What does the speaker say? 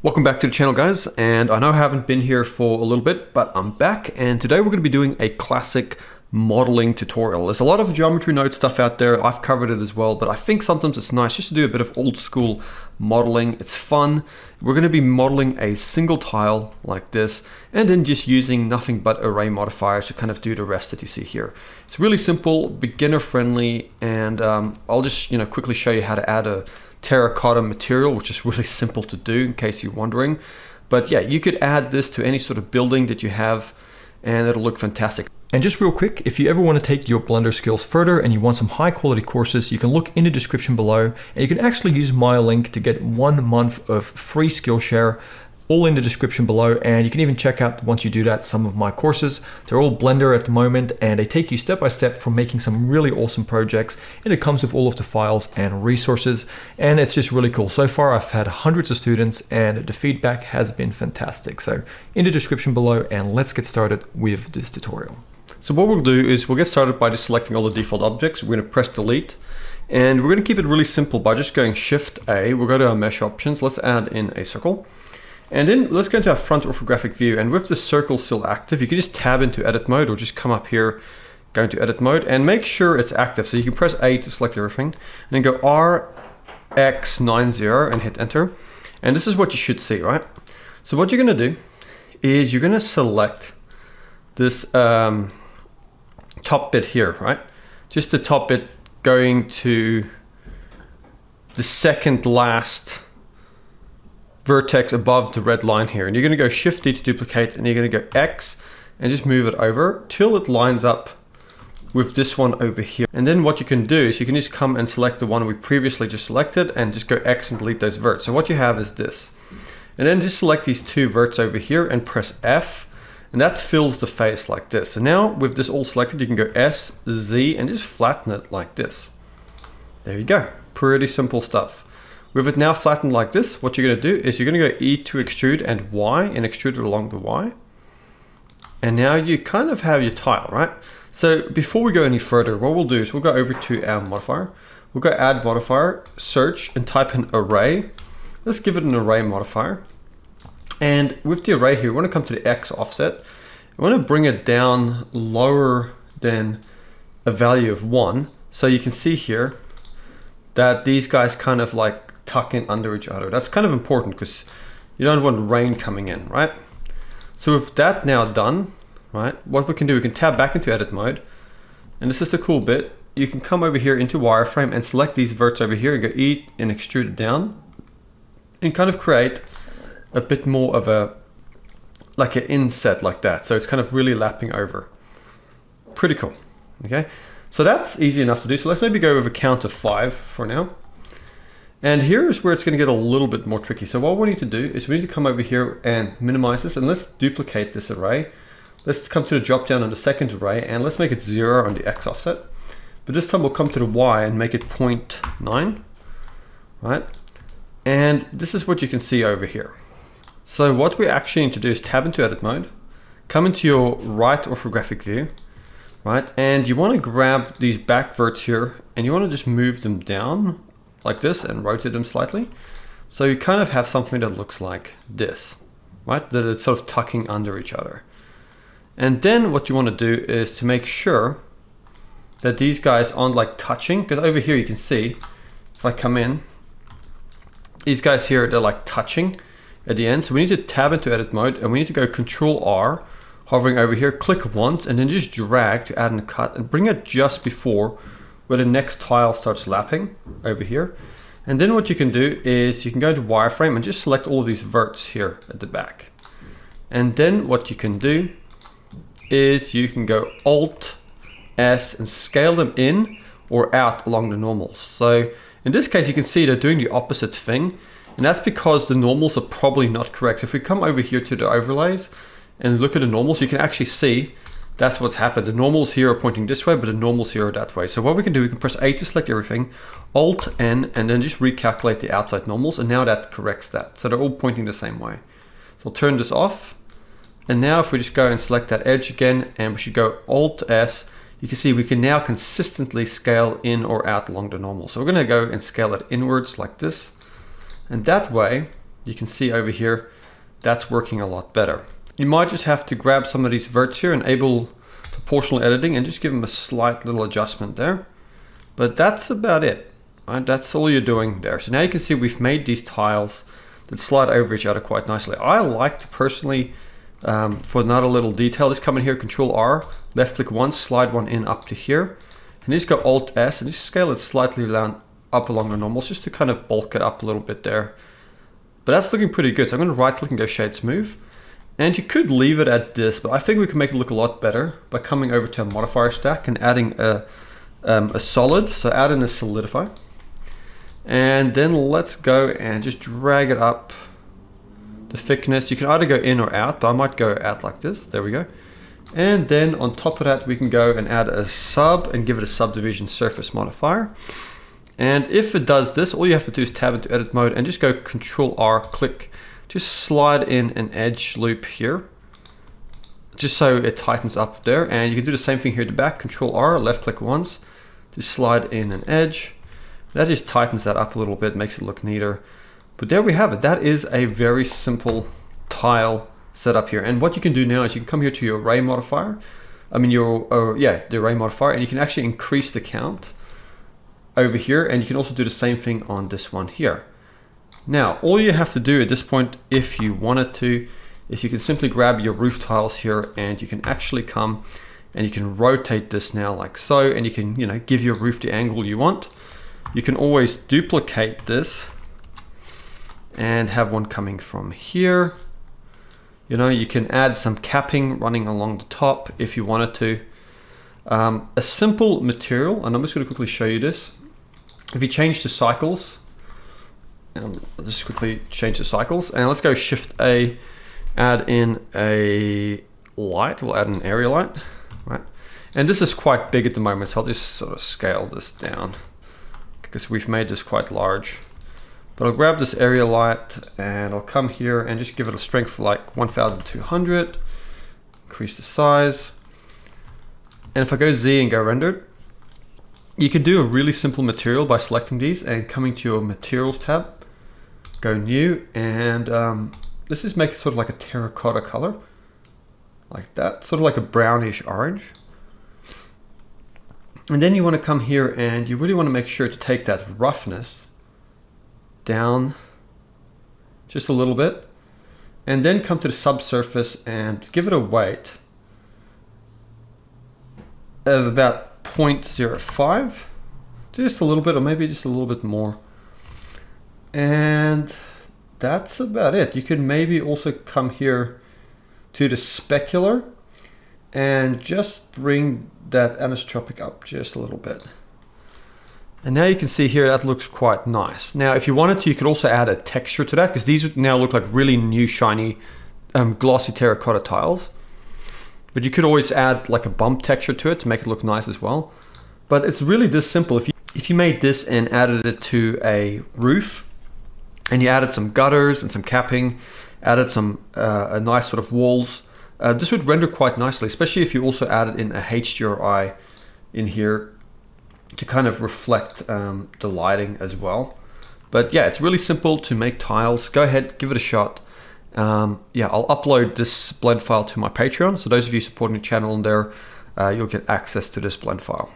Welcome back to the channel, guys, and I know I haven't been here for a little bit, but I'm back, and today we're going to be doing a classic modeling tutorial. There's a lot of Geometry Node stuff out there. I've covered it as well, but I think sometimes it's nice just to do a bit of old school modeling. It's fun. We're going to be modeling a single tile like this, and then just using nothing but array modifiers to kind of do the rest that you see here. It's really simple, beginner friendly, and I'll just quickly show you how to add a terracotta material, which is really simple to do in case you're wondering. But yeah, you could add this to any sort of building that you have and it'll look fantastic. And just real quick, if you ever want to take your Blender skills further and you want some high quality courses, you can look in the description below and you can actually use my link to get 1 month of free Skillshare, all in the description below. And you can even check out, once you do that, some of my courses. They're all Blender at the moment and they take you step by step from making some really awesome projects, and it comes with all of the files and resources, and it's just really cool. So far I've had hundreds of students and the feedback has been fantastic. So in the description below, and let's get started with this tutorial. So what we'll do is we'll get started by just selecting all the default objects. We're going to press delete, and we're going to keep it really simple by just going Shift A. We'll go to our mesh options. Let's add in a circle. And then let's go into our front orthographic view, and with the circle still active, you can just tab into edit mode or just come up here, go into edit mode and make sure it's active. So you can press A to select everything and then go RX90 and hit enter. And this is what you should see, right? So what you're gonna do is you're gonna select this top bit here, right? Just the top bit going to the second last vertex above the red line here, and you're going to go Shift D to duplicate, and you're going to go X and just move it over till it lines up with this one over here. And then what you can do is you can just come and select the one we previously just selected and just go X and delete those verts. So what you have is this, and then just select these two verts over here and press F, and that fills the face like this. So now with this all selected, you can go S, Z and just flatten it like this. There you go. Pretty simple stuff. With it now flattened like this, what you're going to do is you're going to go E to extrude and Y and extrude it along the Y. And now you kind of have your tile, right? So before we go any further, what we'll do is we'll go over to our modifier. We'll go add modifier, search and type in array. Let's give it an array modifier. And with the array here, we want to come to the X offset. We want to bring it down lower than a value of 1. So you can see here that these guys kind of like tuck in under each other. That's kind of important because you don't want rain coming in, right? So with that now done, right, what we can do, we can tab back into edit mode, and this is the cool bit. You can come over here into wireframe and select these verts over here and go E and extrude it down and kind of create a bit more of a like an inset like that. So it's kind of really lapping over. Pretty cool. Okay, so that's easy enough to do. So let's maybe go with a count of 5 for now. And here's where it's going to get a little bit more tricky. So what we need to do is we need to come over here and minimize this, and let's duplicate this array. Let's come to the drop down on the second array and let's make it 0 on the X offset. But this time we'll come to the Y and make it 0.9, right? And this is what you can see over here. So what we actually need to do is tab into edit mode, come into your right orthographic view, right? And you want to grab these back verts here and you want to just move them down like this and rotate them slightly. So you kind of have something that looks like this, right? That it's sort of tucking under each other. And then what you want to do is to make sure that these guys aren't like touching, because over here you can see, if I come in, these guys here, they're like touching at the end. So we need to tab into edit mode and we need to go Control R, hovering over here, click once and then just drag to add in a cut and bring it just before where the next tile starts lapping over here. And then what you can do is you can go to wireframe and just select all of these verts here at the back. And then what you can do is you can go Alt S and scale them in or out along the normals. So in this case, you can see they're doing the opposite thing. And that's because the normals are probably not correct. So if we come over here to the overlays and look at the normals, you can actually see that's what's happened. The normals here are pointing this way, but the normals here are that way. So what we can do, we can press A to select everything, Alt N, and then just recalculate the outside normals. And now that corrects that. So they're all pointing the same way. So I'll turn this off. And now if we just go and select that edge again, and we should go Alt S, you can see we can now consistently scale in or out along the normal. So we're gonna go and scale it inwards like this. And that way, you can see over here, that's working a lot better. You might just have to grab some of these verts here, enable proportional editing, and just give them a slight little adjustment there. But that's about it, right? That's all you're doing there. So now you can see we've made these tiles that slide over each other quite nicely. I like to personally, for another little detail, just come in here, Control R, left click once, slide one in up to here, and just go Alt S and just scale it slightly down up along the normals just to kind of bulk it up a little bit there. But that's looking pretty good. So I'm going to right click and go Shade Smooth. And you could leave it at this, but I think we can make it look a lot better by coming over to a modifier stack and adding a solid. So add in a solidify. And then let's go and just drag it up the thickness. You can either go in or out, but I might go out like this. There we go. And then on top of that, we can go and add a sub and give it a subdivision surface modifier. And if it does this, all you have to do is tab into edit mode and just go Control R, click, just slide in an edge loop here, just so it tightens up there. And you can do the same thing here at the back, Control R, left click once, just slide in an edge. That just tightens that up a little bit, makes it look neater. But there we have it. That is a very simple tile setup here. And what you can do now is you can come here to your array modifier. The array modifier, and you can actually increase the count over here, and you can also do the same thing on this one here. Now, all you have to do at this point, if you wanted to, is you can simply grab your roof tiles here, and you can actually come and you can rotate this now like so, and you can, give your roof the angle you want. You can always duplicate this and have one coming from here. You can add some capping running along the top if you wanted to. A simple material, and I'm just going to quickly show you this. If you change the cycles, I'll just quickly change the cycles, and let's go Shift A, add in a light. We'll add an area light, right? And this is quite big at the moment, so I'll just sort of scale this down because we've made this quite large. But I'll grab this area light and I'll come here and just give it a strength for like 1200, increase the size. And if I go Z and go rendered, you can do a really simple material by selecting these and coming to your materials tab, go new, and let's just make it sort of like a terracotta color, like that, sort of like a brownish orange. And then you want to come here and you really want to make sure to take that roughness down just a little bit, and then come to the subsurface and give it a weight of about 0.05, just a little bit, or maybe just a little bit more. And that's about it. You can maybe also come here to the specular and just bring that anisotropic up just a little bit. And now you can see here that looks quite nice. Now, if you wanted to, you could also add a texture to that, because these now look like really new, shiny, glossy terracotta tiles. But you could always add like a bump texture to it to make it look nice as well. But it's really this simple. If you made this and added it to a roof, and you added some gutters and some capping, added some a nice sort of walls, this would render quite nicely, especially if you also added in a HDRI in here to kind of reflect the lighting as well. But yeah, it's really simple to make tiles. Go ahead, give it a shot. Yeah, I'll upload this blend file to my Patreon. So those of you supporting the channel on there, you'll get access to this blend file.